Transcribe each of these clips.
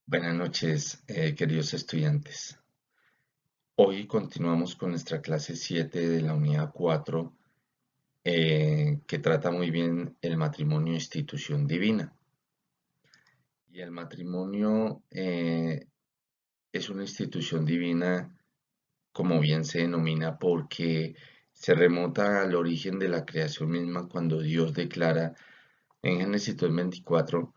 Buenas noches, queridos estudiantes. Hoy continuamos con nuestra clase 7 de la unidad 4, que trata muy bien el matrimonio institución divina. Y el matrimonio es una institución divina, como bien se denomina, porque se remonta al origen de la creación misma cuando Dios declara en Génesis 2:24: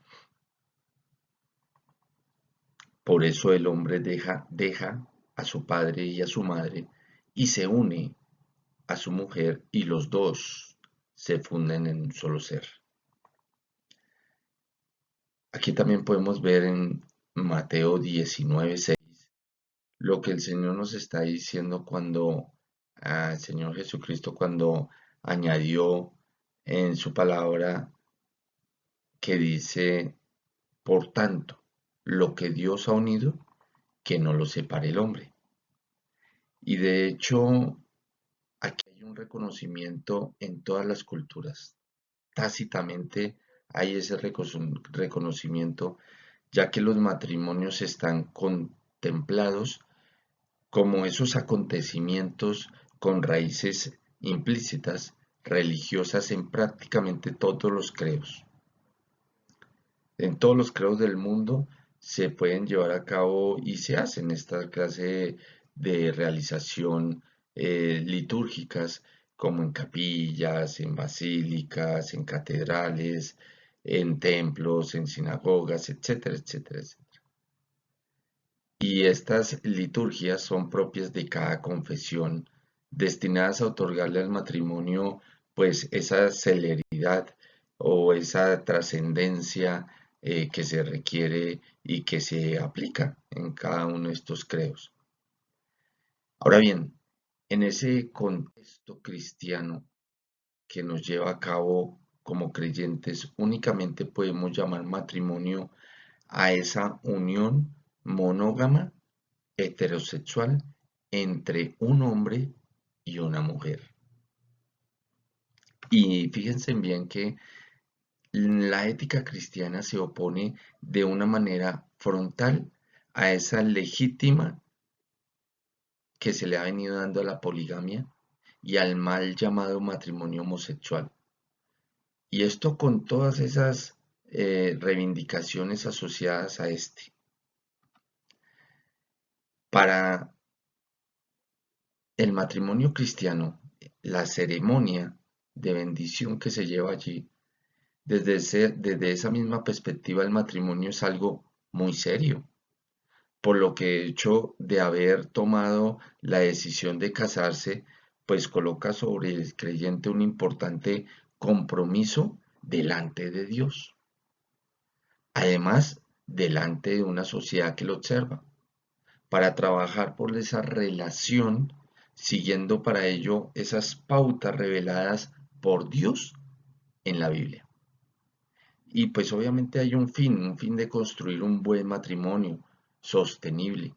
por eso el hombre deja a su padre y a su madre y se une a su mujer y los dos se funden en un solo ser. Aquí también podemos ver en Mateo 19:6 lo que el Señor nos está diciendo cuando el Señor Jesucristo cuando añadió en su palabra que dice: por tanto, lo que Dios ha unido, que no lo separe el hombre. Y de hecho, aquí hay un reconocimiento en todas las culturas. Tácitamente hay ese reconocimiento, ya que los matrimonios están contemplados como esos acontecimientos con raíces implícitas religiosas en prácticamente todos los credos. En todos los credos del mundo se pueden llevar a cabo y se hacen esta clase de realización litúrgicas, como en capillas, en basílicas, en catedrales, en templos, en sinagogas, etcétera, etcétera, etcétera. Y estas liturgias son propias de cada confesión, destinadas a otorgarle al matrimonio pues esa celeridad o esa trascendencia que se requiere y que se aplica en cada uno de estos credos. Ahora bien, en ese contexto cristiano que nos lleva a cabo como creyentes, únicamente podemos llamar matrimonio a esa unión monógama heterosexual entre un hombre y una mujer. Y fíjense bien que la ética cristiana se opone de una manera frontal a esa legítima que se le ha venido dando a la poligamia y al mal llamado matrimonio homosexual. Y esto con todas esas reivindicaciones asociadas a este. Para el matrimonio cristiano, la ceremonia de bendición que se lleva allí, desde esa misma perspectiva, el matrimonio es algo muy serio, por lo que el hecho de haber tomado la decisión de casarse, pues coloca sobre el creyente un importante compromiso delante de Dios, además delante de una sociedad que lo observa, para trabajar por esa relación, siguiendo para ello esas pautas reveladas por Dios en la Biblia. Y pues obviamente hay un fin de construir un buen matrimonio sostenible,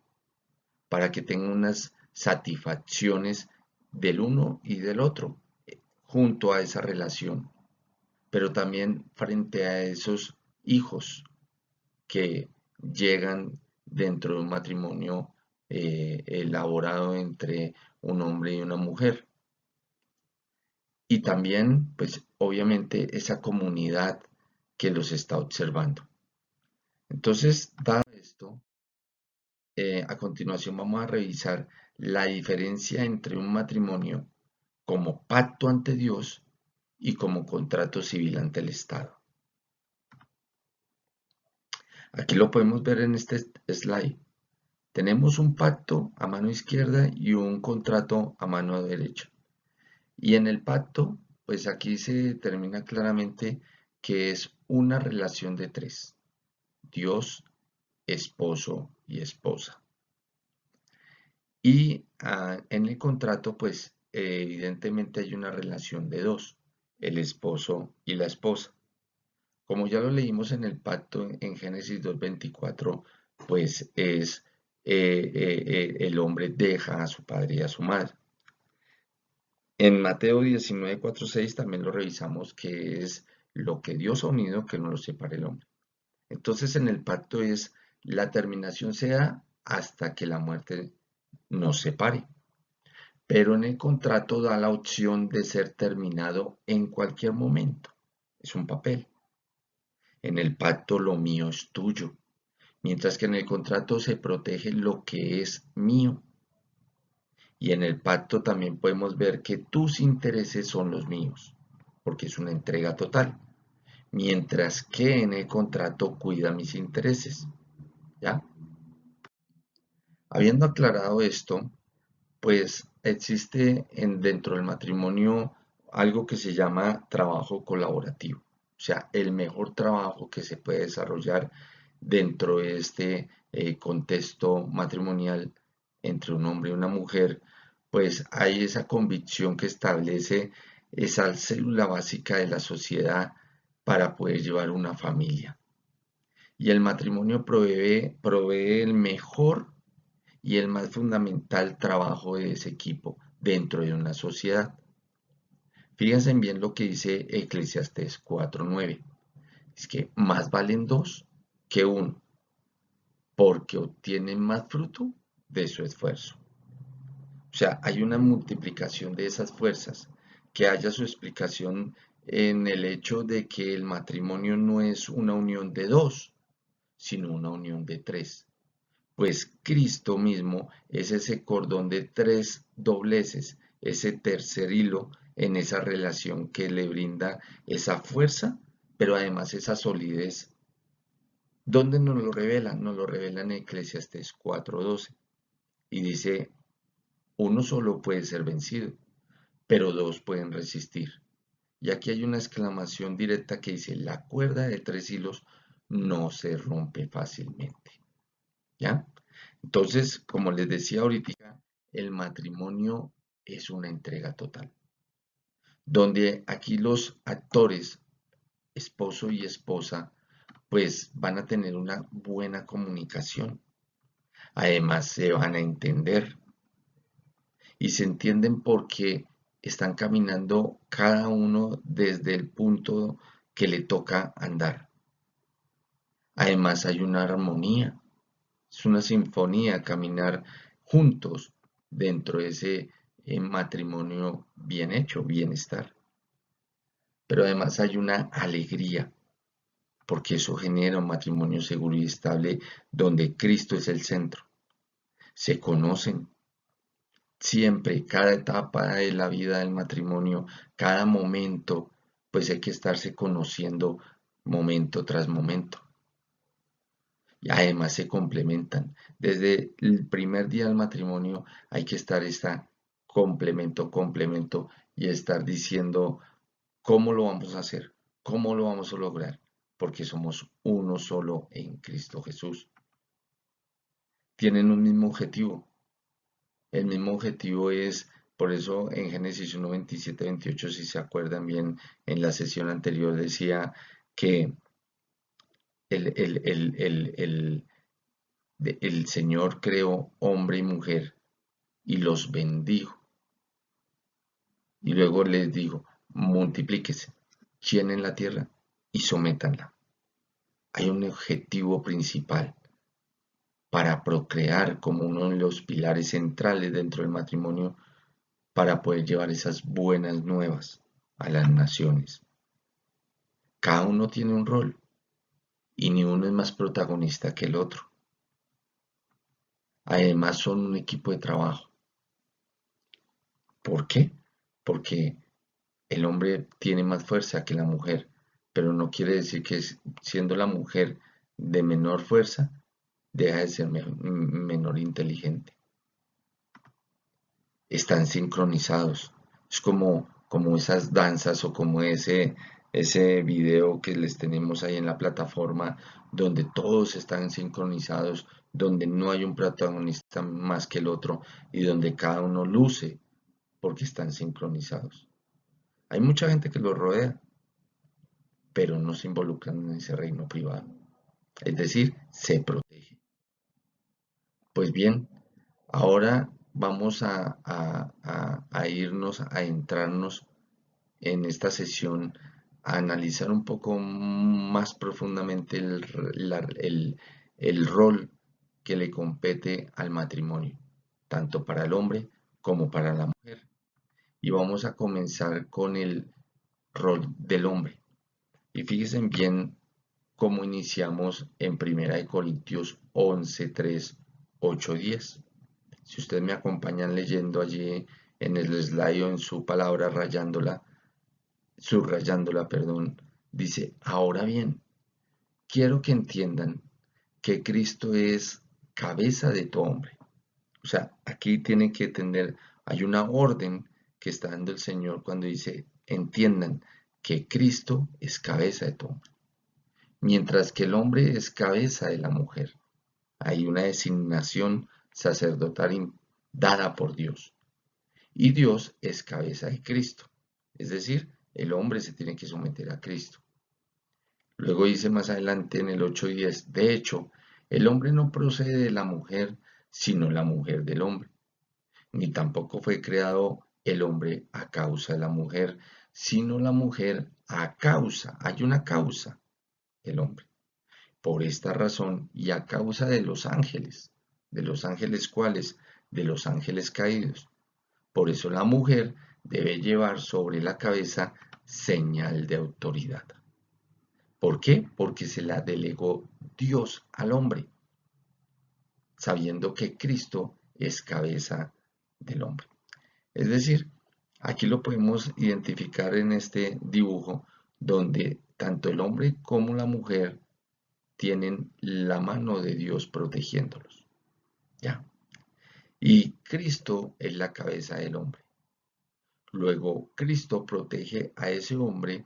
para que tenga unas satisfacciones del uno y del otro junto a esa relación, pero también frente a esos hijos que llegan dentro de un matrimonio elaborado entre un hombre y una mujer. Y también, pues obviamente, esa comunidad que los está observando. Entonces, dado esto, a continuación vamos a revisar la diferencia entre un matrimonio como pacto ante Dios y como contrato civil ante el Estado. Aquí lo podemos ver en este slide. Tenemos un pacto a mano izquierda y un contrato a mano derecha. Y en el pacto, pues aquí se determina claramente que es una relación de tres: Dios, esposo y esposa. Y en el contrato, pues evidentemente hay una relación de dos: el esposo y la esposa. Como ya lo leímos en el pacto en Génesis 2:24, pues es el hombre deja a su padre y a su madre. En Mateo 19:4-6 también lo revisamos, que es lo que Dios ha unido, que no lo separe el hombre. Entonces en el pacto es La terminación se da hasta que la muerte nos separe, pero en el contrato da la opción de ser terminado en cualquier momento. Es un papel. En el pacto lo mío es tuyo, mientras que en el contrato se protege lo que es mío. Y en el pacto también podemos ver que tus intereses son los míos, porque es una entrega total, mientras que en el contrato cuida mis intereses. ¿Ya? Habiendo aclarado esto, pues existe dentro del matrimonio algo que se llama trabajo colaborativo. O sea, el mejor trabajo que se puede desarrollar dentro de este contexto matrimonial entre un hombre y una mujer, pues hay esa convicción que establece esa célula básica de la sociedad para poder llevar una familia. Y el matrimonio provee el mejor y el más fundamental trabajo de ese equipo dentro de una sociedad. Fíjense bien lo que dice Eclesiastés 4:9. Es que más valen dos que uno, porque obtienen más fruto de su esfuerzo. O sea, hay una multiplicación de esas fuerzas, que haya su explicación en el hecho de que el matrimonio no es una unión de dos, sino una unión de tres. Pues Cristo mismo es ese cordón de tres dobleces, ese tercer hilo en esa relación que le brinda esa fuerza, pero además esa solidez. ¿Dónde nos lo revela? Nos lo revela en Eclesiastés 4:12 y dice, uno solo puede ser vencido, pero dos pueden resistir. Y aquí hay una exclamación directa que dice, la cuerda de tres hilos no se rompe fácilmente. ¿Ya? Entonces, como les decía ahorita, el matrimonio es una entrega total, donde aquí los actores, esposo y esposa, pues van a tener una buena comunicación. Además, se van a entender y se entienden porque están caminando cada uno desde el punto que le toca andar. Además, hay una armonía. Es una sinfonía caminar juntos dentro de ese matrimonio bien hecho, bienestar. Pero además hay una alegría, porque eso genera un matrimonio seguro y estable donde Cristo es el centro. Se conocen siempre, cada etapa de la vida del matrimonio, cada momento, pues hay que estarse conociendo momento tras momento. Y además se complementan. Desde el primer día del matrimonio hay que estar complemento y estar diciendo cómo lo vamos a hacer, cómo lo vamos a lograr, porque somos uno solo en Cristo Jesús. Tienen un mismo objetivo. El mismo objetivo es, por eso en Génesis 1, 27, 28, si se acuerdan bien, en la sesión anterior decía que el, el, el, el, el el Señor creó hombre y mujer y los bendijo. Y luego les dijo, multiplíquese, llenen la tierra y sométanla. Hay un objetivo principal para procrear como uno de los pilares centrales dentro del matrimonio para poder llevar esas buenas nuevas a las naciones. Cada uno tiene un rol y ni uno es más protagonista que el otro. Además son un equipo de trabajo. ¿Por qué? Porque el hombre tiene más fuerza que la mujer, pero no quiere decir que siendo la mujer de menor fuerza, deja de ser menor inteligente. Están sincronizados. Es como esas danzas o como ese video que les tenemos ahí en la plataforma, donde todos están sincronizados, donde no hay un protagonista más que el otro y donde cada uno luce porque están sincronizados. Hay mucha gente que los rodea, pero no se involucran en ese reino privado. Es decir, se protege. Pues bien, ahora vamos a irnos, a entrarnos en esta sesión, a analizar un poco más profundamente el rol que le compete al matrimonio, tanto para el hombre como para la mujer. Y vamos a comenzar con el rol del hombre. Y fíjense bien cómo iniciamos en 1 Corintios 11, 3, 8, 10. Si ustedes me acompañan leyendo allí en el slide o en su palabra subrayándola, perdón, dice, ahora bien, quiero que entiendan que Cristo es cabeza de todo hombre. O sea, aquí tiene que tener, hay una orden que está dando el Señor cuando dice, entiendan que Cristo es cabeza de todo hombre, mientras que el hombre es cabeza de la mujer. Hay una designación sacerdotal dada por Dios. Y Dios es cabeza de Cristo. Es decir, el hombre se tiene que someter a Cristo. Luego dice más adelante en el 8:10, de hecho, el hombre no procede de la mujer, sino la mujer del hombre. Ni tampoco fue creado el hombre a causa de la mujer, sino la mujer a causa, hay una causa del hombre. Por esta razón y a causa de los ángeles cuales, de los ángeles caídos. Por eso la mujer debe llevar sobre la cabeza señal de autoridad. ¿Por qué? Porque se la delegó Dios al hombre, sabiendo que Cristo es cabeza del hombre. Es decir, aquí lo podemos identificar en este dibujo donde tanto el hombre como la mujer tienen la mano de Dios protegiéndolos. ¿Ya? Y Cristo es la cabeza del hombre. Luego Cristo protege a ese hombre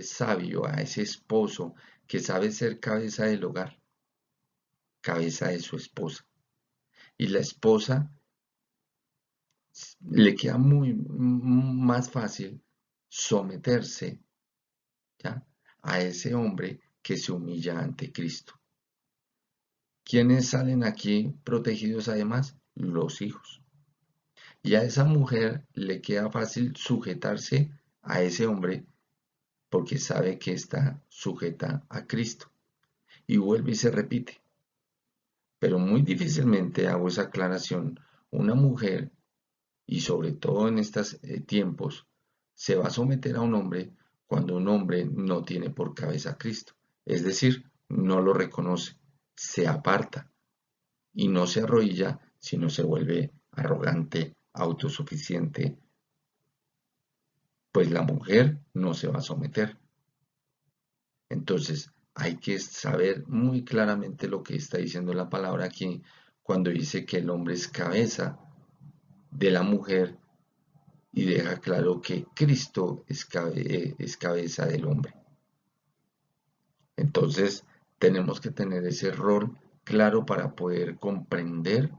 sabio, a ese esposo que sabe ser cabeza del hogar, cabeza de su esposa. Y la esposa le queda más fácil someterse, ¿ya?, a ese hombre que se humilla ante Cristo. ¿Quiénes salen aquí protegidos además? Los hijos. Y a esa mujer le queda fácil sujetarse a ese hombre porque sabe que está sujeta a Cristo. Y vuelve y se repite. Pero muy difícilmente hago esa aclaración. Una mujer, y sobre todo en estos tiempos, se va a someter a un hombre cuando un hombre no tiene por cabeza a Cristo. Es decir, no lo reconoce, se aparta y no se arrodilla, sino se vuelve arrogante, autosuficiente, pues la mujer no se va a someter. Entonces, hay que saber muy claramente lo que está diciendo la palabra aquí cuando dice que el hombre es cabeza de la mujer y deja claro que Cristo es cabeza del hombre. Entonces, tenemos que tener ese rol claro para poder comprender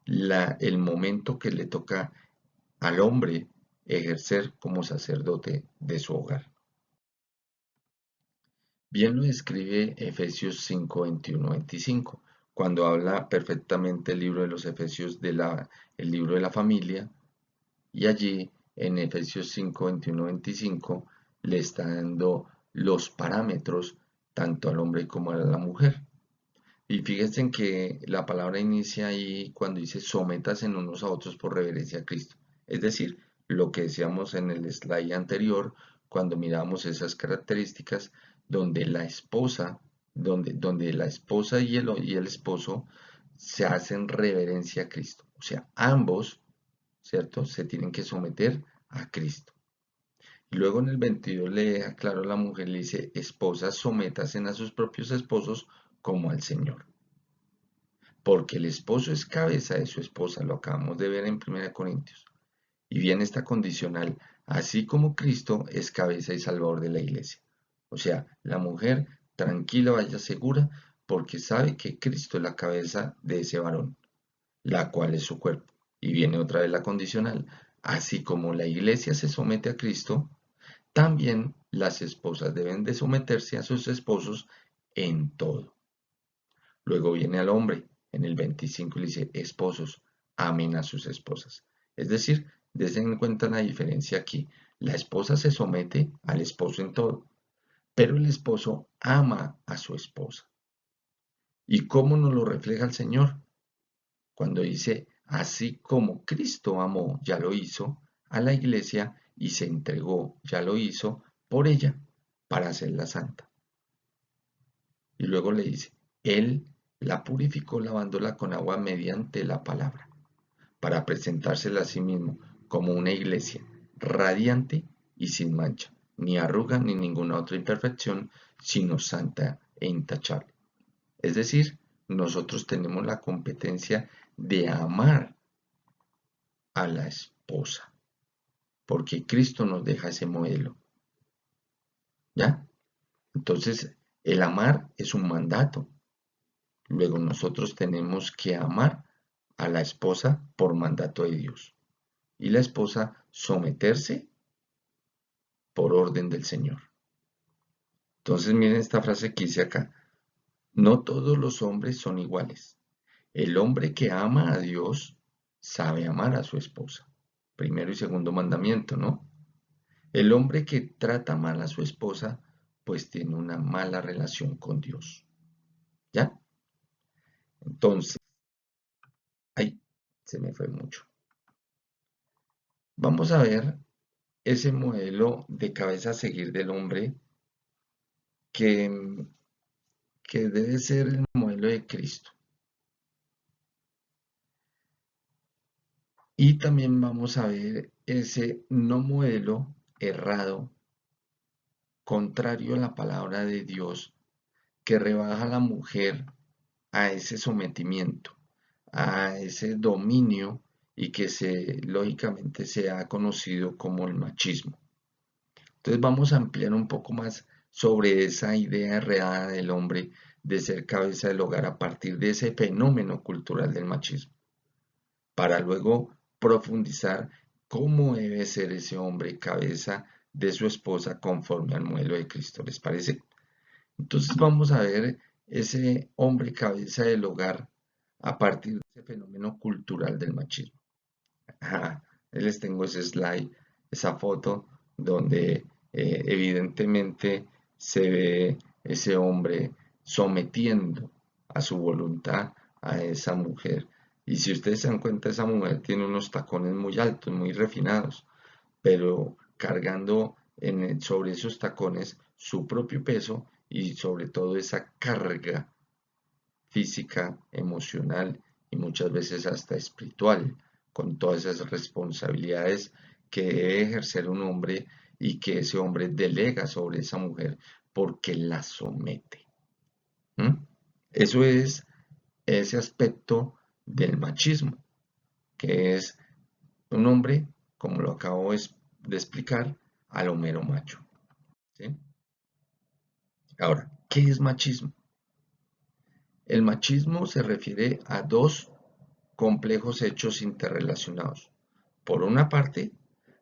el momento que le toca al hombre ejercer como sacerdote de su hogar. Bien lo describe Efesios 5, 21, 25, cuando habla perfectamente el libro de los Efesios el libro de la familia, y allí en Efesios 5, 21, 25 le está dando los parámetros tanto al hombre como a la mujer. Y fíjense en que la palabra inicia ahí cuando dice sométase unos a otros por reverencia a Cristo. Es decir, lo que decíamos en el slide anterior, cuando miramos esas características, donde la esposa, donde la esposa y el esposo se hacen reverencia a Cristo. O sea, ambos, ¿cierto?, se tienen que someter a Cristo. Y luego en el 22 le deja claro a la mujer, le dice, esposas, sométasen a sus propios esposos como al Señor. Porque el esposo es cabeza de su esposa, lo acabamos de ver en 1 Corintios. Y viene esta condicional, así como Cristo es cabeza y salvador de la iglesia. O sea, la mujer tranquila, vaya segura, porque sabe que Cristo es la cabeza de ese varón, la cual es su cuerpo. Y viene otra vez la condicional, así como la iglesia se somete a Cristo, también las esposas deben de someterse a sus esposos en todo. Luego viene al hombre, en el 25 le dice, esposos, amen a sus esposas. Es decir, den en cuenta la diferencia aquí. La esposa se somete al esposo en todo, pero el esposo ama a su esposa. ¿Y cómo nos lo refleja el Señor? Cuando dice, así como Cristo amó, ya lo hizo, a la iglesia y se entregó, ya lo hizo, por ella, para hacerla santa. Y luego le dice, Él la purificó lavándola con agua mediante la palabra, para presentársela a sí mismo como una iglesia radiante y sin mancha, ni arruga ni ninguna otra imperfección, sino santa e intachable. Es decir, nosotros tenemos la competencia de amar a la esposa, porque Cristo nos deja ese modelo, ¿ya? Entonces, el amar es un mandato. Luego nosotros tenemos que amar a la esposa por mandato de Dios. Y la esposa someterse por orden del Señor. Entonces, miren esta frase que dice acá. No todos los hombres son iguales. El hombre que ama a Dios sabe amar a su esposa. Primero y segundo mandamiento, ¿no? El hombre que trata mal a su esposa, pues tiene una mala relación con Dios. ¿Ya? Entonces, ahí se me fue mucho. Vamos a ver ese modelo de cabeza a seguir del hombre que, que debe ser el modelo de Cristo. Y también vamos a ver ese no modelo errado, contrario a la palabra de Dios, que rebaja a la mujer a ese sometimiento, a ese dominio y que lógicamente se ha conocido como el machismo. Entonces vamos a ampliar un poco más sobre esa idea errada del hombre de ser cabeza del hogar a partir de ese fenómeno cultural del machismo, para luego profundizar cómo debe ser ese hombre cabeza de su esposa conforme al modelo de Cristo. ¿Les parece? Entonces vamos a ver ese hombre cabeza del hogar a partir de ese fenómeno cultural del machismo. Ajá, les tengo ese slide, esa foto donde evidentemente se ve ese hombre sometiendo a su voluntad a esa mujer. Y si ustedes se dan cuenta, esa mujer tiene unos tacones muy altos, muy refinados, pero cargando sobre esos tacones su propio peso y sobre todo esa carga física, emocional y muchas veces hasta espiritual, con todas esas responsabilidades que debe ejercer un hombre y que ese hombre delega sobre esa mujer porque la somete. ¿Mm? Eso es ese aspecto del machismo, que es un hombre, como lo acabo de explicar, a lo mero macho. ¿Sí? Ahora, ¿qué es machismo? El machismo se refiere a dos complejos hechos interrelacionados. Por una parte,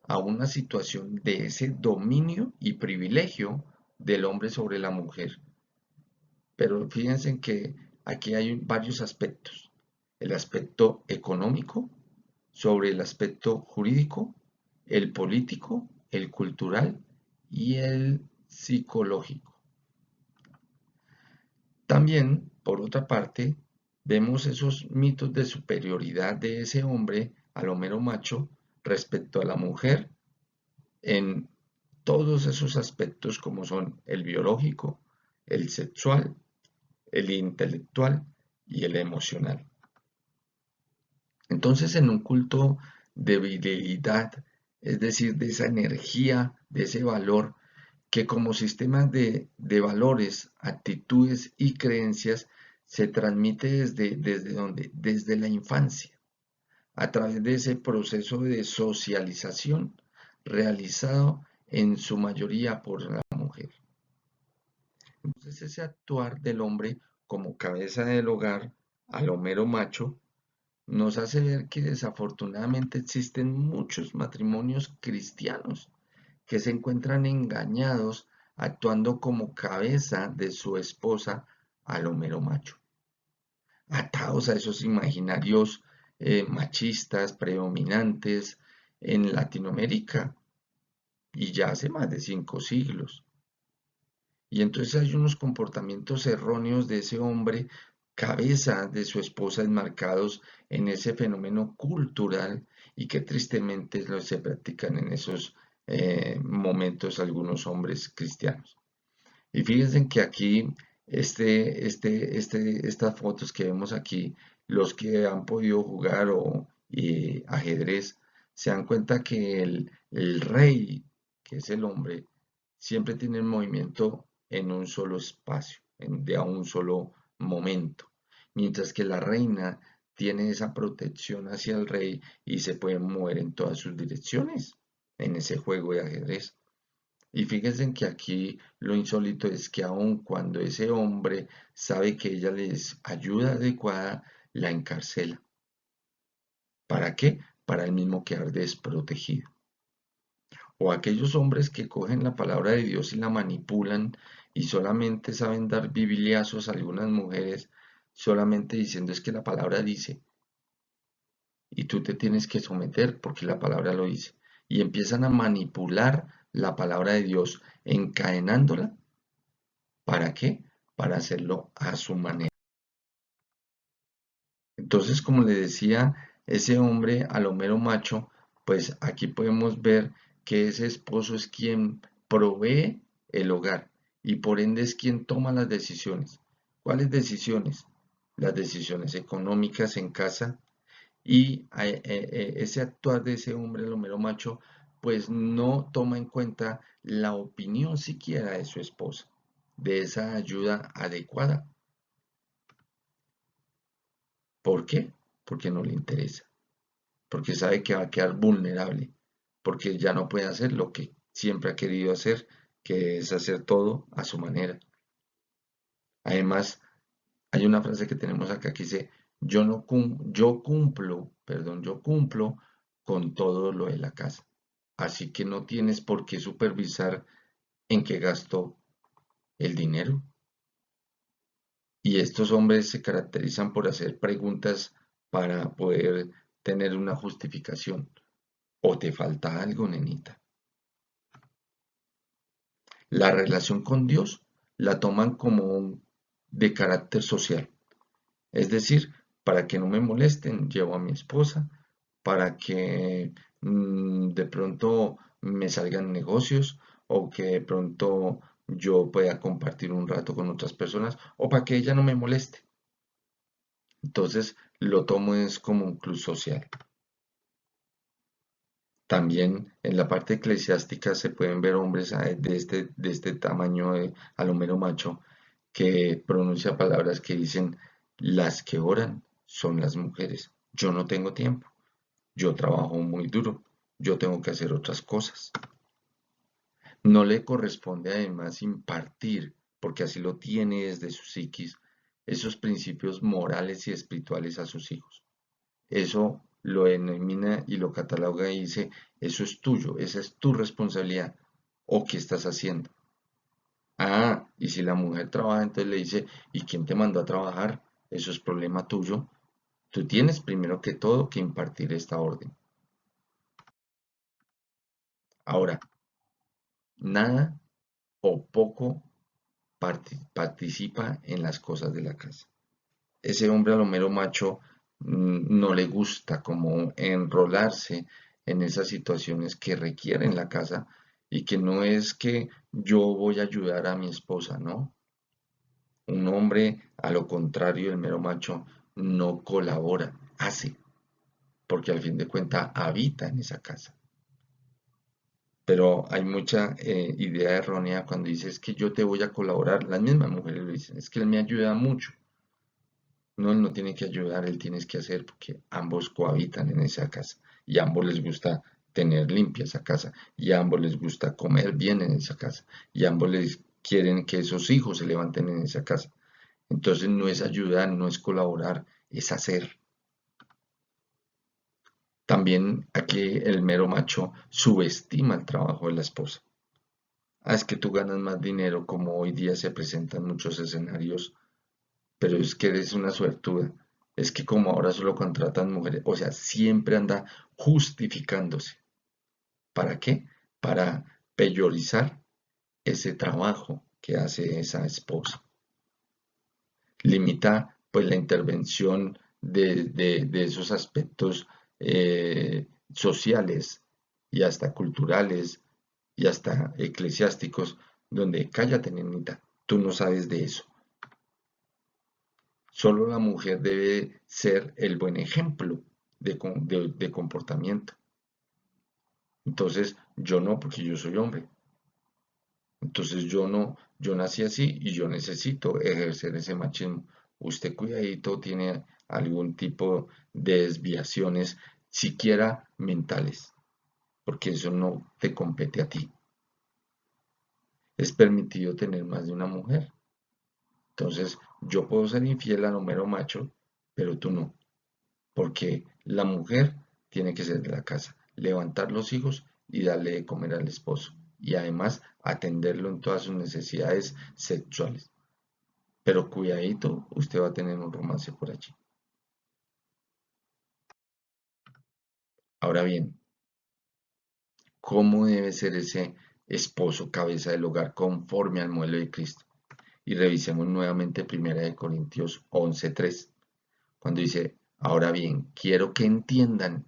a una situación de ese dominio y privilegio del hombre sobre la mujer. Pero fíjense en que aquí hay varios aspectos. El aspecto económico, sobre el aspecto jurídico, el político, el cultural y el psicológico. También, por otra parte, vemos esos mitos de superioridad de ese hombre al homero macho respecto a la mujer en todos esos aspectos como son el biológico, el sexual, el intelectual y el emocional. Entonces, en un culto de virilidad, es decir, de esa energía, de ese valor, que como sistema de valores, actitudes y creencias se transmite desde donde, desde la infancia, a través de ese proceso de socialización realizado en su mayoría por la mujer. Entonces ese actuar del hombre como cabeza del hogar, al homero macho, nos hace ver que desafortunadamente existen muchos matrimonios cristianos que se encuentran engañados actuando como cabeza de su esposa al homero macho, atados a esos imaginarios machistas predominantes en Latinoamérica y ya hace más de 5 siglos. Y entonces hay unos comportamientos erróneos de ese hombre cabeza de su esposa enmarcados en ese fenómeno cultural y que tristemente se practican en esos momentos algunos hombres cristianos. Y fíjense que aquí, estas fotos que vemos aquí, los que han podido jugar ajedrez, se dan cuenta que el rey, que es el hombre, siempre tiene el movimiento en un solo espacio, de a un solo momento, mientras que la reina tiene esa protección hacia el rey y se puede mover en todas sus direcciones en ese juego de ajedrez. Y fíjense que aquí lo insólito es que aun cuando ese hombre sabe que ella les ayuda adecuada, la encarcela. ¿Para qué? Para él mismo quedar desprotegido. O aquellos hombres que cogen la palabra de Dios y la manipulan y solamente saben dar bibliazos a algunas mujeres, solamente diciendo es que la palabra dice, y tú te tienes que someter porque la palabra lo dice. Y empiezan a manipular la palabra de Dios, encadenándola. ¿Para qué? Para hacerlo a su manera. Entonces, como le decía, ese hombre a lo mero macho, pues aquí podemos ver que ese esposo es quien provee el hogar y por ende es quien toma las decisiones. ¿Cuáles decisiones? Las decisiones económicas en casa y ese actuar de ese hombre a lo mero macho, pues no toma en cuenta la opinión siquiera de su esposa, de esa ayuda adecuada. ¿Por qué? Porque no le interesa, porque sabe que va a quedar vulnerable, porque ya no puede hacer lo que siempre ha querido hacer, que es hacer todo a su manera. Además, hay una frase que tenemos acá que dice, yo cumplo con todo lo de la casa. Así que no tienes por qué supervisar en qué gasto el dinero. Y estos hombres se caracterizan por hacer preguntas para poder tener una justificación. ¿O te falta algo, nenita? La relación con Dios la toman como de carácter social. Es decir, para que no me molesten, llevo a mi esposa, para que de pronto me salgan negocios o que de pronto yo pueda compartir un rato con otras personas o para que ella no me moleste. Entonces lo tomo es como un club social. También en la parte eclesiástica se pueden ver hombres de este tamaño a lo mero macho que pronuncia palabras que dicen las que oran son las mujeres. Yo no tengo tiempo. Yo trabajo muy duro. Yo tengo que hacer otras cosas. No le corresponde además impartir, porque así lo tiene desde su psiquis, esos principios morales y espirituales a sus hijos. Eso lo denomina y lo cataloga y dice, eso es tuyo, esa es tu responsabilidad. ¿O qué estás haciendo? Ah, y si la mujer trabaja, entonces le dice, ¿y quién te mandó a trabajar? Eso es problema tuyo. Tú tienes primero que todo que impartir esta orden. Ahora, nada o poco participa en las cosas de la casa. Ese hombre a lo mero macho no le gusta como enrolarse en esas situaciones que requieren la casa y que no es que yo voy a ayudar a mi esposa, ¿no? Un hombre, a lo contrario, el mero macho, no colabora, hace, porque al fin de cuentas habita en esa casa. Pero hay mucha idea errónea cuando dices que yo te voy a colaborar. Las mismas mujeres lo dicen, es que él me ayuda mucho. No, él no tiene que ayudar, él tiene que hacer porque ambos cohabitan en esa casa y a ambos les gusta tener limpia esa casa y a ambos les gusta comer bien en esa casa y a ambos les quieren que esos hijos se levanten en esa casa. Entonces no es ayudar, no es colaborar, es hacer. También aquí el mero macho subestima el trabajo de la esposa. Ah, es que tú ganas más dinero como hoy día se presentan muchos escenarios, pero es que eres una suertuda. Es que como ahora solo contratan mujeres, o sea, siempre anda justificándose. ¿Para qué? Para peyorizar ese trabajo que hace esa esposa. Limita pues la intervención de esos aspectos sociales y hasta culturales y hasta eclesiásticos, donde cállate, nenita, tú no sabes de eso. Solo la mujer debe ser el buen ejemplo de comportamiento. Entonces, yo no, porque yo soy hombre. Entonces, yo no, yo nací así y yo necesito ejercer ese machismo. Usted cuidadito tiene algún tipo de desviaciones, siquiera mentales, porque eso no te compete a ti. Es permitido tener más de una mujer. Entonces, yo puedo ser infiel a mero macho, pero tú no. Porque la mujer tiene que ser de la casa, levantar los hijos y darle de comer al esposo, y además atenderlo en todas sus necesidades sexuales. Pero cuidadito, usted va a tener un romance por allí. Ahora bien, ¿cómo debe ser ese esposo cabeza del hogar conforme al modelo de Cristo? Y revisemos nuevamente 1 Corintios 11:3, cuando dice, ahora bien, quiero que entiendan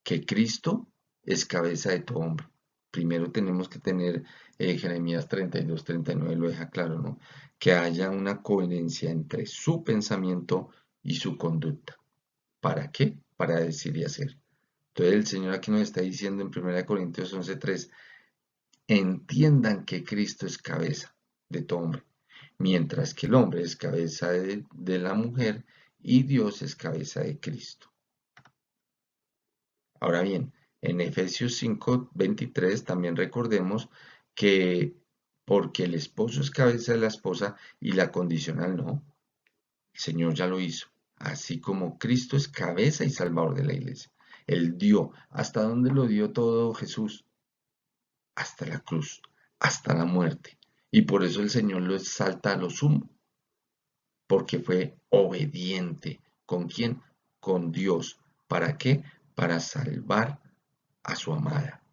que Cristo es cabeza de todo hombre. Primero tenemos que tener, Jeremías 32:39 lo deja claro, ¿no? Que haya una coherencia entre su pensamiento y su conducta. ¿Para qué? Para decir y hacer. Entonces el Señor aquí nos está diciendo en 1 Corintios 11:3, entiendan que Cristo es cabeza de todo hombre, mientras que el hombre es cabeza de la mujer y Dios es cabeza de Cristo. Ahora bien, en Efesios 5:23 también recordemos que porque el esposo es cabeza de la esposa y la condicional no, el Señor ya lo hizo, así como Cristo es cabeza y salvador de la iglesia. Él dio, ¿hasta dónde lo dio todo Jesús? Hasta la cruz, hasta la muerte. Y por eso el Señor lo exalta a lo sumo, porque fue obediente. ¿Con quién? Con Dios. ¿Para qué? Para salvar a su amada.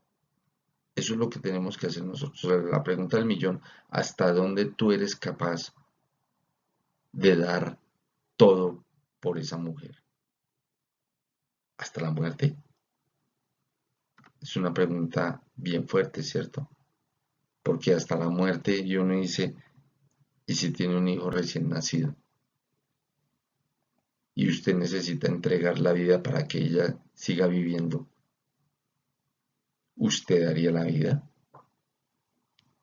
Eso es lo que tenemos que hacer nosotros. La pregunta del millón, ¿hasta dónde tú eres capaz de dar todo por esa mujer? ¿Hasta la muerte? Es una pregunta bien fuerte, ¿cierto? Porque hasta la muerte, y uno dice, ¿y si tiene un hijo recién nacido? Y usted necesita entregar la vida para que ella siga viviendo. ¿Usted daría la vida?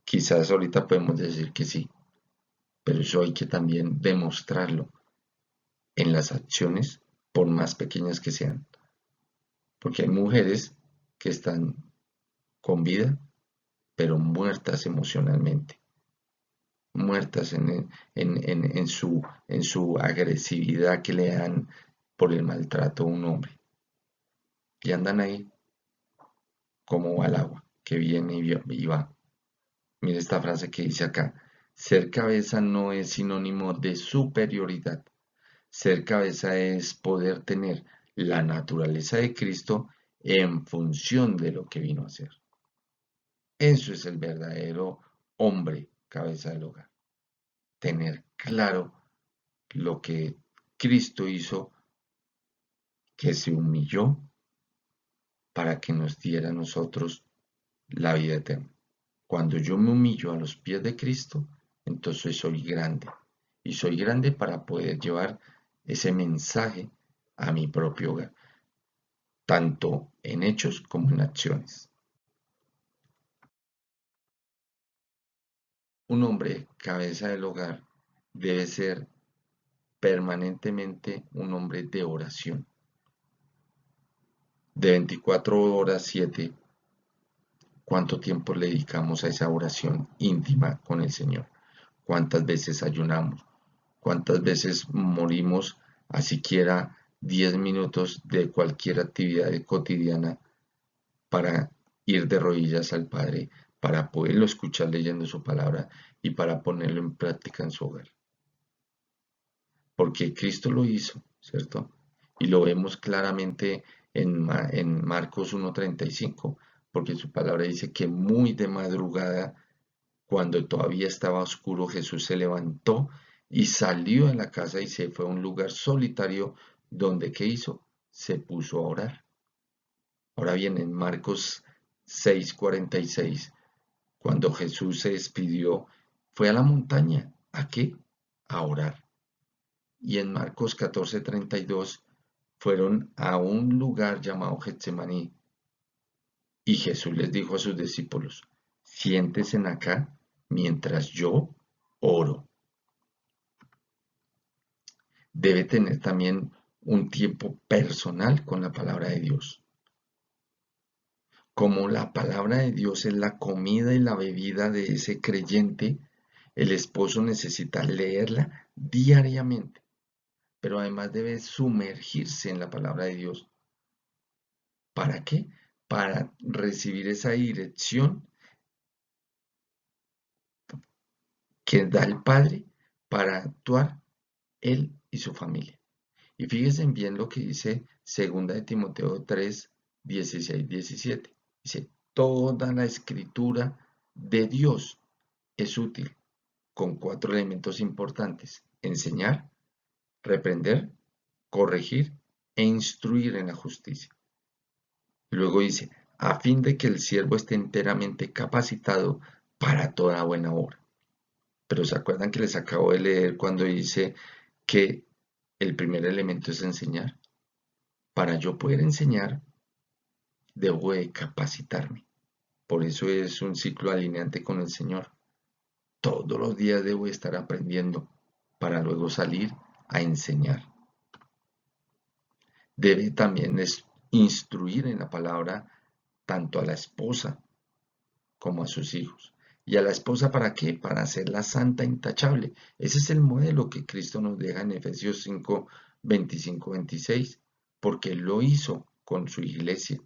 Quizás ahorita podemos decir que sí, pero eso hay que también demostrarlo en las acciones, por más pequeñas que sean. Porque hay mujeres que están con vida, pero muertas emocionalmente, muertas en su agresividad que le dan por el maltrato a un hombre. Y andan ahí como va el agua, que viene y va. Mire esta frase que dice acá, ser cabeza no es sinónimo de superioridad. Ser cabeza es poder tener la naturaleza de Cristo en función de lo que vino a ser. Eso es el verdadero hombre, cabeza del hogar. Tener claro lo que Cristo hizo, que se humilló para que nos diera a nosotros la vida eterna. Cuando yo me humillo a los pies de Cristo, entonces soy grande. Y soy grande para poder llevar ese mensaje a mi propio hogar, tanto en hechos como en acciones. Un hombre, cabeza del hogar, debe ser permanentemente un hombre de oración. De 24 horas, 7, ¿cuánto tiempo le dedicamos a esa oración íntima con el Señor? ¿Cuántas veces ayunamos? ¿Cuántas veces morimos a siquiera 10 minutos de cualquier actividad cotidiana para ir de rodillas al Padre, para poderlo escuchar leyendo su palabra y para ponerlo en práctica en su hogar? Porque Cristo lo hizo, ¿cierto? Y lo vemos claramente en Marcos 1:35, porque su palabra dice que muy de madrugada, cuando todavía estaba oscuro, Jesús se levantó y salió de la casa y se fue a un lugar solitario donde, ¿qué hizo? Se puso a orar. Ahora bien, en Marcos 6:46, cuando Jesús se despidió, fue a la montaña. ¿A qué? A orar. Y en Marcos 14:32 fueron a un lugar llamado Getsemaní y Jesús les dijo a sus discípulos, siéntense acá mientras yo oro. Debe tener también un tiempo personal con la palabra de Dios. Como la palabra de Dios es la comida y la bebida de ese creyente, el esposo necesita leerla diariamente, pero además debe sumergirse en la palabra de Dios. ¿Para qué? Para recibir esa dirección que da el Padre para actuar él y su familia. Y fíjense bien lo que dice 2 de Timoteo 3, 16, 17. Dice, toda la escritura de Dios es útil con cuatro elementos importantes: enseñar, reprender, corregir e instruir en la justicia. Luego dice, a fin de que el siervo esté enteramente capacitado para toda buena obra. Pero ¿se acuerdan que les acabo de leer cuando dice que el primer elemento es enseñar? Para yo poder enseñar, debo de capacitarme. Por eso es un ciclo alineante con el Señor. Todos los días debo estar aprendiendo para luego salir a enseñar. Debe también instruir en la palabra tanto a la esposa como a sus hijos. ¿Y a la esposa para qué? Para hacerla santa e intachable. Ese es el modelo que Cristo nos deja en Efesios 5, 25, 26, porque Él lo hizo con su iglesia,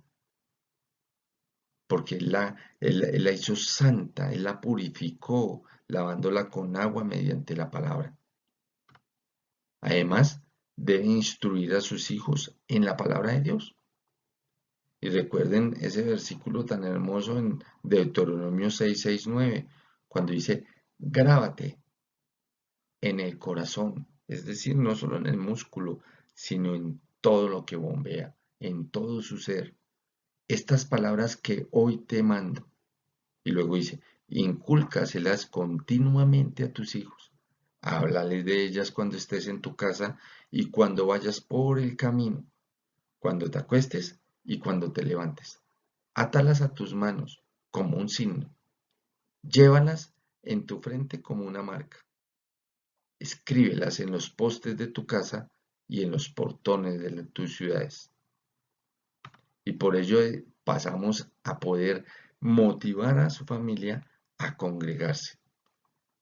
porque él la hizo santa, Él la purificó, lavándola con agua mediante la palabra. Además, debe instruir a sus hijos en la palabra de Dios. Y recuerden ese versículo tan hermoso en Deuteronomio 6, 6, 9, cuando dice, grábate en el corazón, es decir, no solo en el músculo, sino en todo lo que bombea, en todo su ser, estas palabras que hoy te mando. Y luego dice, incúlcaselas continuamente a tus hijos. Háblales de ellas cuando estés en tu casa y cuando vayas por el camino, cuando te acuestes y cuando te levantes. Átalas a tus manos como un signo. Llévalas en tu frente como una marca. Escríbelas en los postes de tu casa y en los portones de tus ciudades. Y por ello pasamos a poder motivar a su familia a congregarse.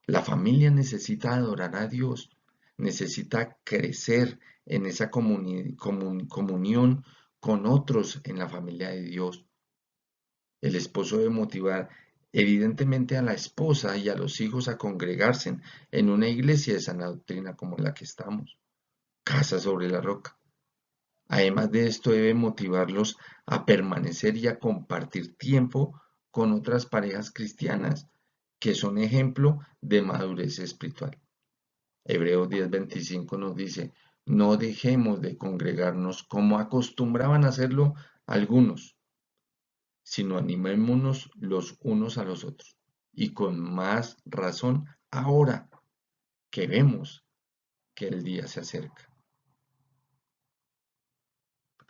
La familia necesita adorar a Dios, necesita crecer en esa comunión con otros en la familia de Dios. El esposo debe motivar evidentemente a la esposa y a los hijos a congregarse en una iglesia de sana doctrina como la que estamos, Casa sobre la Roca. Además de esto, debe motivarlos a permanecer y a compartir tiempo con otras parejas cristianas que son ejemplo de madurez espiritual. Hebreos 10:25 nos dice, no dejemos de congregarnos como acostumbraban a hacerlo algunos, sino animémonos los unos a los otros. Y con más razón ahora que vemos que el día se acerca.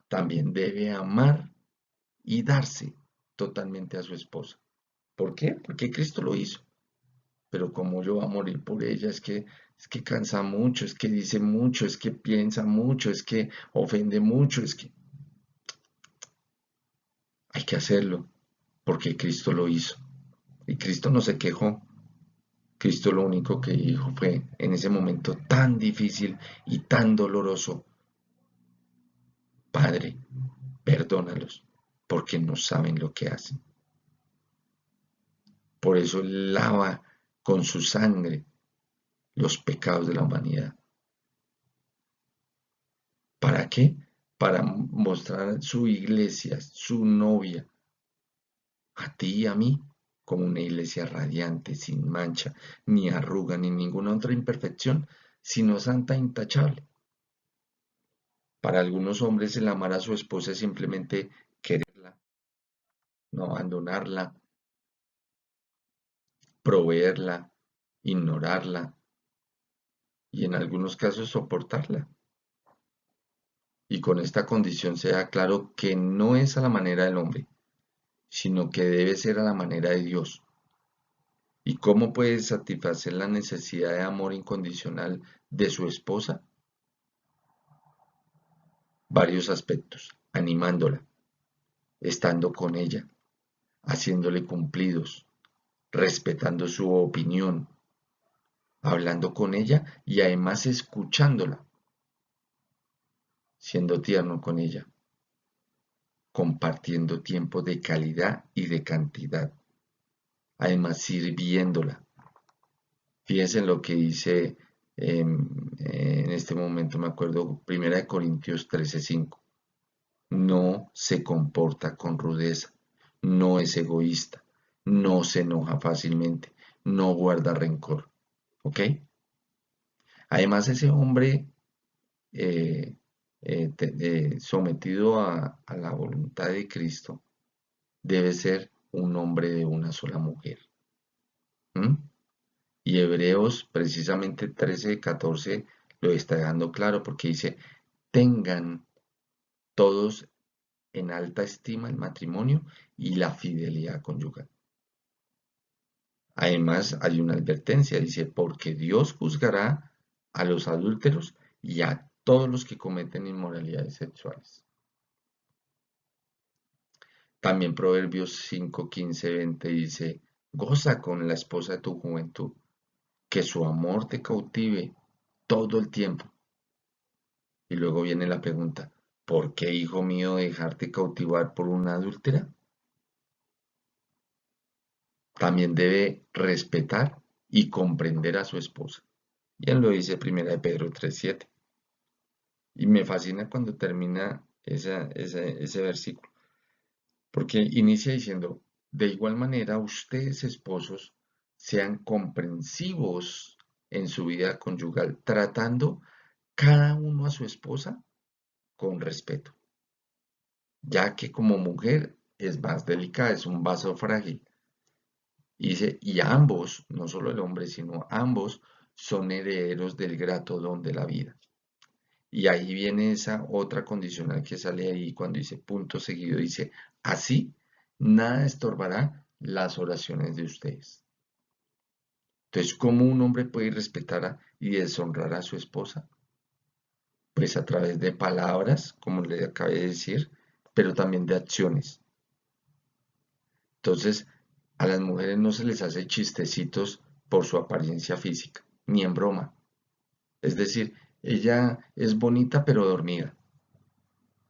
También debe amar y darse totalmente a su esposa. ¿Por qué? Porque Cristo lo hizo. Pero como yo va a morir por ella, es que cansa mucho, es que dice mucho, es que piensa mucho, es que ofende mucho, es que hay que hacerlo, porque Cristo lo hizo. Y Cristo no se quejó. Cristo lo único que dijo fue en ese momento tan difícil y tan doloroso, Padre, perdónalos, porque no saben lo que hacen. Por eso lava con su sangre los pecados de la humanidad. ¿Para qué? Para mostrar su iglesia, su novia, a ti y a mí, como una iglesia radiante, sin mancha, ni arruga, ni ninguna otra imperfección, sino santa e intachable. Para algunos hombres el amar a su esposa es simplemente quererla, no abandonarla, proveerla, ignorarla y en algunos casos soportarla. Y con esta condición se da claro que no es a la manera del hombre, sino que debe ser a la manera de Dios. ¿Y cómo puede satisfacer la necesidad de amor incondicional de su esposa? Varios aspectos: animándola, estando con ella, haciéndole cumplidos, respetando su opinión, hablando con ella y además escuchándola, siendo tierno con ella, compartiendo tiempo de calidad y de cantidad, además sirviéndola. Fíjense en lo que dice en este momento, me acuerdo, 1 Corintios 13:5. No se comporta con rudeza, no es egoísta, no se enoja fácilmente, no guarda rencor. ¿Ok? Además, ese hombre eh, sometido a la voluntad de Cristo debe ser un hombre de una sola mujer. ¿Mm? Y Hebreos precisamente 13:14 lo está dejando claro porque dice: tengan todos en alta estima el matrimonio y la fidelidad conyugal. Además, hay una advertencia, dice: porque Dios juzgará a los adúlteros y a todos los que cometen inmoralidades sexuales. También Proverbios 5:15-20 dice: goza con la esposa de tu juventud, que su amor te cautive todo el tiempo. Y luego viene la pregunta: ¿por qué, hijo mío, dejarte cautivar por una adúltera? También debe respetar y comprender a su esposa. Y él lo dice 1 Pedro 3:7. Y me fascina cuando termina ese versículo, porque inicia diciendo: de igual manera, ustedes, esposos, sean comprensivos en su vida conyugal, tratando cada uno a su esposa con respeto, ya que como mujer es más delicada, es un vaso frágil. Y dice: y ambos, no solo el hombre, sino ambos, son herederos del grato don de la vida. Y ahí viene esa otra condicional que sale ahí cuando dice punto seguido, dice: así nada estorbará las oraciones de ustedes. Entonces, ¿cómo un hombre puede respetar y deshonrar a su esposa? Pues a través de palabras, como le acabé de decir, pero también de acciones. Entonces, a las mujeres no se les hace chistecitos por su apariencia física, ni en broma. Es decir, ella es bonita pero dormida,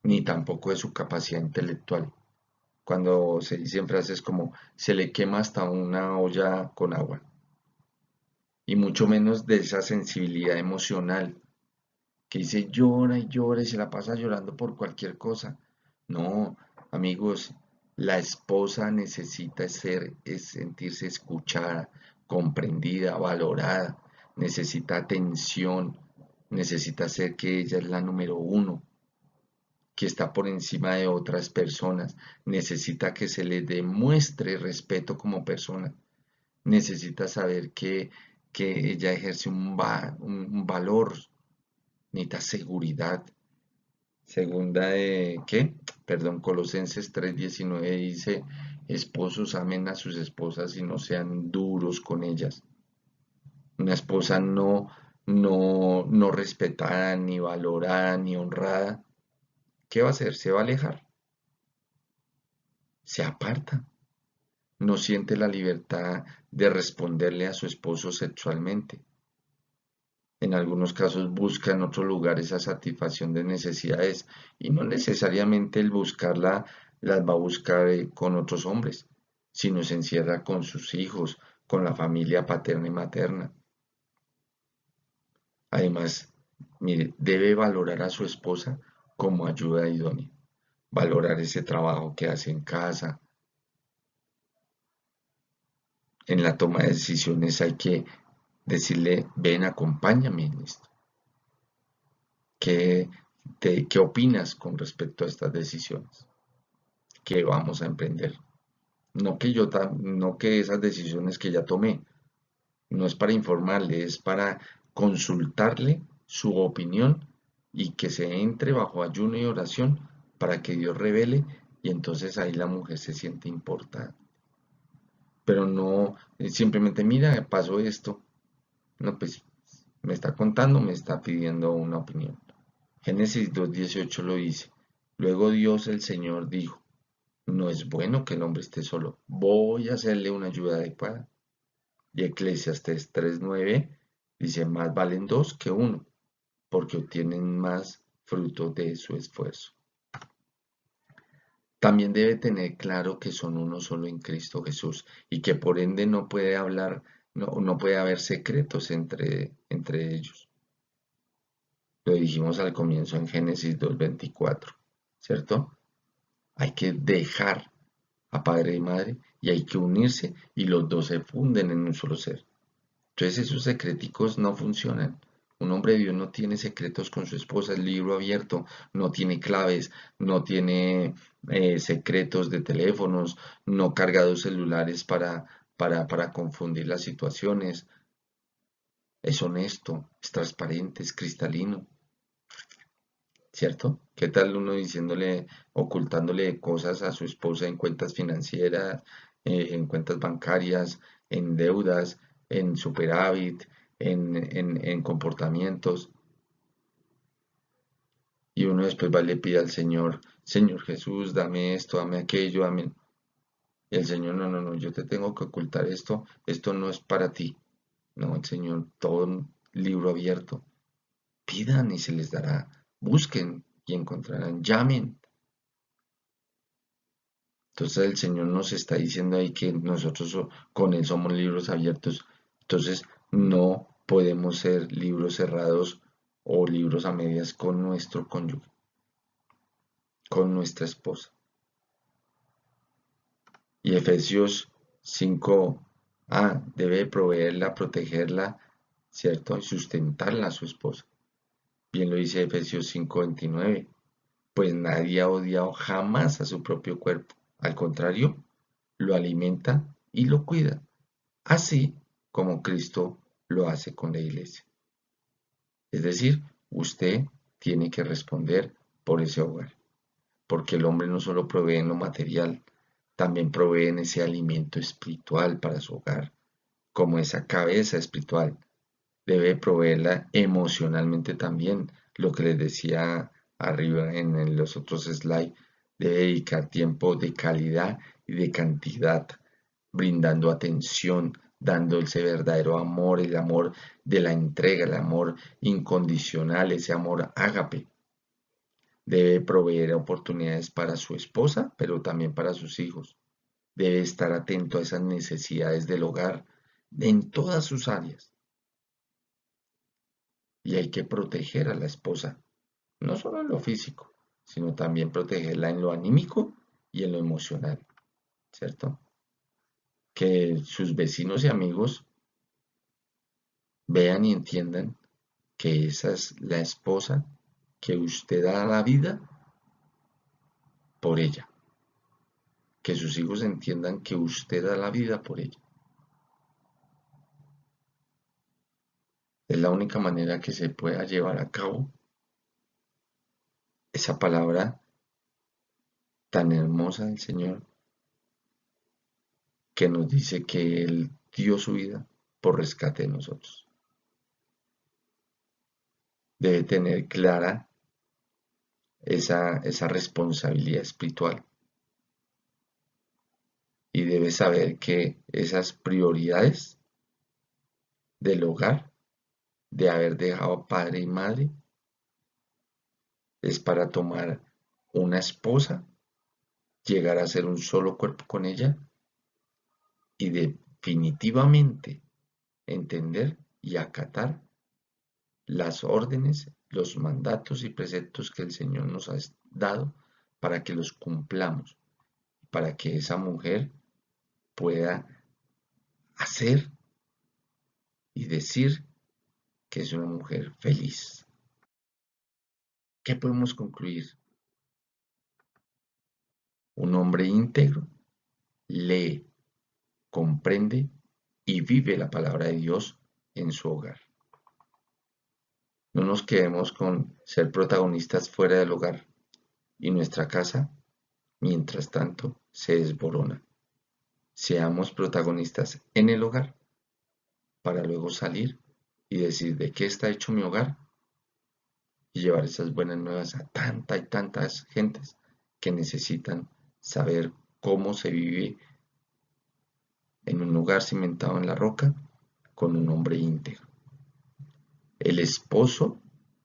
ni tampoco de su capacidad intelectual. Cuando se dicen frases como se le quema hasta una olla con agua, y mucho menos de esa sensibilidad emocional que dice llora y llora y se la pasa llorando por cualquier cosa. No, amigos, la esposa necesita sentirse escuchada, comprendida, valorada, necesita atención, necesita ser que ella es la número uno, que está por encima de otras personas, necesita que se le demuestre respeto como persona, necesita saber que ella ejerce un valor, necesita seguridad. Segunda de, ¿qué? Perdón, Colosenses 3:19 dice: esposos, amen a sus esposas y no sean duros con ellas. Una esposa no respetada, ni valorada, ni honrada, ¿qué va a hacer? Se va a alejar, se aparta, no siente la libertad de responderle a su esposo sexualmente. En algunos casos busca en otro lugar esa satisfacción de necesidades y no necesariamente el buscarla las va a buscar con otros hombres, sino se encierra con sus hijos, con la familia paterna y materna. Además, mire, debe valorar a su esposa como ayuda idónea, valorar ese trabajo que hace en casa. En la toma de decisiones hay que decirle, ven, acompáñame en esto. ¿Qué, qué opinas con respecto a estas decisiones que vamos a emprender? No que esas decisiones que ya tomé, no es para informarle, es para consultarle su opinión y que se entre bajo ayuno y oración para que Dios revele y entonces ahí la mujer se siente importante. Pero no simplemente, mira, pasó esto. No, pues me está contando, me está pidiendo una opinión. Génesis 2:18 lo dice. Luego Dios el Señor dijo, no es bueno que el hombre esté solo, voy a hacerle una ayuda adecuada. Y Eclesiastes 3:9 dice, más valen dos que uno, porque obtienen más fruto de su esfuerzo. También debe tener claro que son uno solo en Cristo Jesús y que por ende no puede hablar, no puede haber secretos entre ellos. Lo dijimos al comienzo en Génesis 2:24, ¿cierto? Hay que dejar a padre y madre y hay que unirse y los dos se funden en un solo ser. Entonces esos secreticos no funcionan. Un hombre de Dios no tiene secretos con su esposa, el libro abierto, no tiene claves, no tiene secretos de teléfonos, no carga dos celulares para confundir las situaciones. Es honesto, es transparente, es cristalino, ¿cierto? ¿Qué tal uno diciéndole, ocultándole cosas a su esposa en cuentas financieras, en cuentas bancarias, en deudas, en superávit, en comportamientos? Y uno después va y le pide al Señor, Señor Jesús, dame esto, dame aquello, dame... Y el Señor, no, no, no, yo te tengo que ocultar esto, esto no es para ti. No, el Señor, todo un libro abierto. Pidan y se les dará. Busquen y encontrarán. Llamen. Entonces el Señor nos está diciendo ahí que nosotros con Él somos libros abiertos. Entonces no podemos ser libros cerrados o libros a medias con nuestro cónyuge, con nuestra esposa. Y Efesios 5, debe proveerla, protegerla, ¿cierto? Y sustentarla a su esposa. Bien lo dice Efesios 5:29. Pues nadie ha odiado jamás a su propio cuerpo. Al contrario, lo alimenta y lo cuida, así como Cristo lo hace con la iglesia. Es decir, usted tiene que responder por ese hogar, porque el hombre no solo provee en lo material, también provee en ese alimento espiritual para su hogar, como esa cabeza espiritual. Debe proveerla emocionalmente también, lo que les decía arriba en los otros slides, debe dedicar tiempo de calidad y de cantidad, brindando atención, dando ese verdadero amor, el amor de la entrega, el amor incondicional, ese amor ágape. Debe proveer oportunidades para su esposa, pero también para sus hijos. Debe estar atento a esas necesidades del hogar en todas sus áreas. Y hay que proteger a la esposa, no solo en lo físico, sino también protegerla en lo anímico y en lo emocional, ¿cierto? Que sus vecinos y amigos vean y entiendan que esa es la esposa que usted da la vida por ella. Que sus hijos entiendan que usted da la vida por ella. Es la única manera que se pueda llevar a cabo esa palabra tan hermosa del Señor que nos dice que Él dio su vida por rescate de nosotros. Debe tener clara esa responsabilidad espiritual y debe saber que esas prioridades del hogar, de haber dejado padre y madre, es para tomar una esposa, llegar a ser un solo cuerpo con ella y definitivamente entender y acatar las órdenes, los mandatos y preceptos que el Señor nos ha dado para que los cumplamos, para que esa mujer pueda hacer y decir que es una mujer feliz. ¿Qué podemos concluir? Un hombre íntegro lee, comprende y vive la palabra de Dios en su hogar. No nos quedemos con ser protagonistas fuera del hogar y nuestra casa, mientras tanto, se desborona. Seamos protagonistas en el hogar para luego salir y decir de qué está hecho mi hogar y llevar esas buenas nuevas a tanta y tantas gentes que necesitan saber cómo se vive en un lugar cimentado en la roca con un hombre íntegro. El esposo,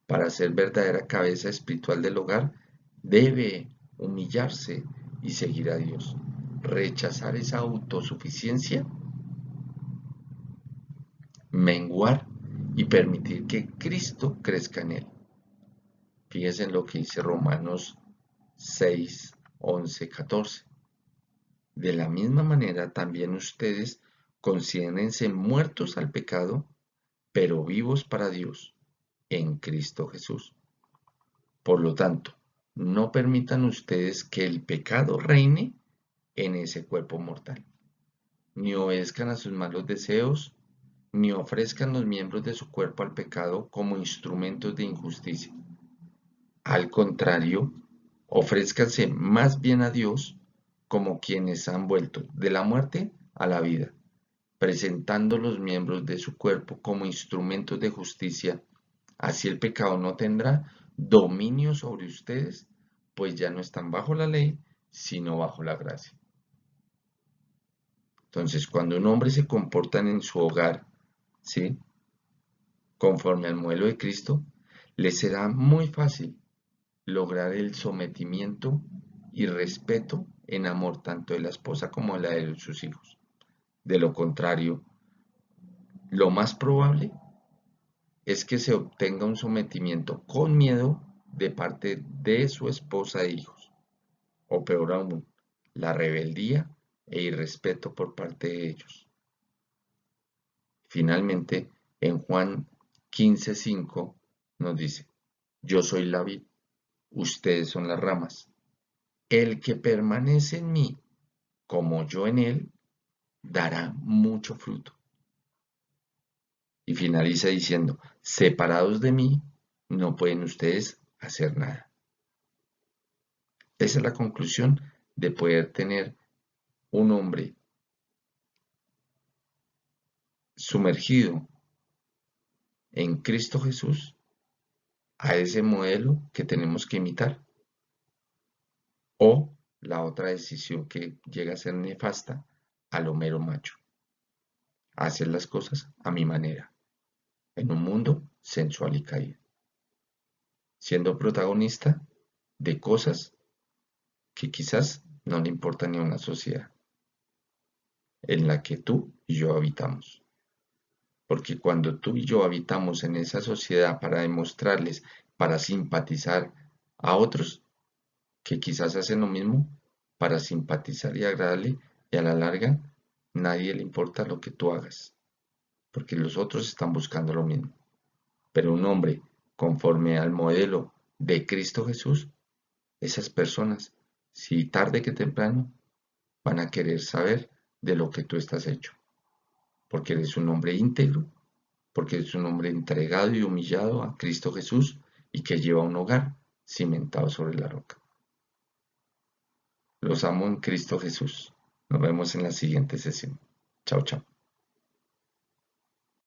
para ser verdadera cabeza espiritual del hogar, debe humillarse y seguir a Dios. Rechazar esa autosuficiencia, menguar y permitir que Cristo crezca en él. Fíjense en lo que dice Romanos 6, 11, 14. De la misma manera también ustedes considérense muertos al pecado, pero vivos para Dios en Cristo Jesús. Por lo tanto, no permitan ustedes que el pecado reine en ese cuerpo mortal. Ni obedezcan a sus malos deseos, ni ofrezcan los miembros de su cuerpo al pecado como instrumentos de injusticia. Al contrario, ofrézcanse más bien a Dios como quienes han vuelto de la muerte a la vida, presentando los miembros de su cuerpo como instrumentos de justicia. Así el pecado no tendrá dominio sobre ustedes, pues ya no están bajo la ley, sino bajo la gracia. Entonces, cuando un hombre se comporta en su hogar, ¿sí?, conforme al modelo de Cristo, le será muy fácil lograr el sometimiento y respeto en amor tanto de la esposa como de la de sus hijos. De lo contrario, lo más probable es que se obtenga un sometimiento con miedo de parte de su esposa e hijos, o peor aún, la rebeldía e irrespeto por parte de ellos. Finalmente, en Juan 15:5 nos dice: yo soy la vid, ustedes son las ramas. El que permanece en mí, como yo en él, dará mucho fruto. Y finaliza diciendo: separados de mí, no pueden ustedes hacer nada. Esa es la conclusión de poder tener un hombre sumergido en Cristo Jesús, a ese modelo que tenemos que imitar. O la otra decisión que llega a ser nefasta, a lo mero macho. Hacer las cosas a mi manera, en un mundo sensual y caído, siendo protagonista de cosas que quizás no le importan ni a una sociedad en la que tú y yo habitamos. Porque cuando tú y yo habitamos en esa sociedad para demostrarles, para simpatizar a otros que quizás hacen lo mismo, para simpatizar y agradarle, y a la larga nadie le importa lo que tú hagas, porque los otros están buscando lo mismo. Pero un hombre conforme al modelo de Cristo Jesús, esas personas, si tarde que temprano, van a querer saber de lo que tú estás hecho, porque eres un hombre íntegro, porque eres un hombre entregado y humillado a Cristo Jesús y que lleva un hogar cimentado sobre la roca. Los amo en Cristo Jesús. Nos vemos en la siguiente sesión. Chao, chao.